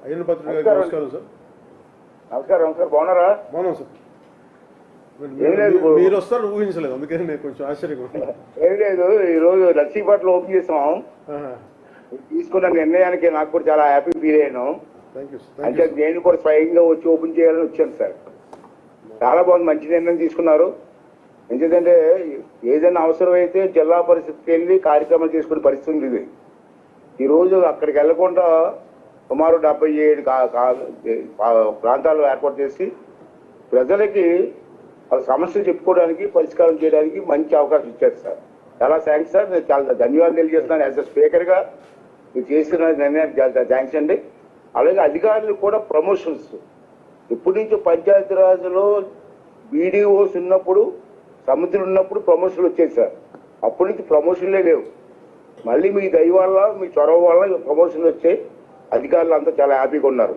అయ్యన్న పత్రిక గారికి నమస్కారం సార్. నమస్కారం సార్, బాగున్నారా? బాగున్నాం సార్. మీరు వస్తారు ఊహించలేదు, అందుకని నేను కొంచెం ఆశ్చర్యంగా. ఏం లేదు, ఈరోజు నర్సీపట్నం ఓపెన్ చేసాం. తీసుకున్న నిర్ణయానికి నాకు కూడా చాలా హ్యాపీ ఫీల్ అయ్యాను. అంటే నేను కూడా స్వయంగా వచ్చి ఓపెన్ చేయాలని వచ్చాను సార్. చాలా బాగుంది, మంచి నిర్ణయం తీసుకున్నారు. ఎందుకంటే ఏదైనా అవసరమైతే జిల్లా పరిషత్కి వెళ్ళి కార్యక్రమాలు చేసుకునే పరిస్థితి ఉంది. ఈరోజు అక్కడికి వెళ్లకుండా సుమారు 77 ప్రాంతాలు ఏర్పాటు చేసి ప్రజలకి వాళ్ళ సమస్యలు చెప్పుకోవడానికి, పరిష్కారం చేయడానికి మంచి అవకాశం ఇచ్చారు సార్. చాలా థ్యాంక్స్ సార్. నేను చాలా ధన్యవాదాలు తెలియజేస్తున్నాను. యాజ్ అ స్పీకర్గా మీరు చేసిన నిర్ణయానికి చాలా థ్యాంక్స్ అండి. అలాగే అధికారులు కూడా ప్రమోషన్స్ ఇప్పటి నుంచి పంచాయతీరాజ్లో BDOs ఉన్నప్పుడు, సముద్రం ఉన్నప్పుడు ప్రమోషన్లు వచ్చాయి సార్. అప్పటి నుంచి ప్రమోషన్లే లేవు. మళ్ళీ మీ దయ వల్ల, మీ చొరవ వల్ల ప్రమోషన్లు వచ్చాయి. అధికారులు అంతా చాలా హ్యాపీగా ఉన్నారు.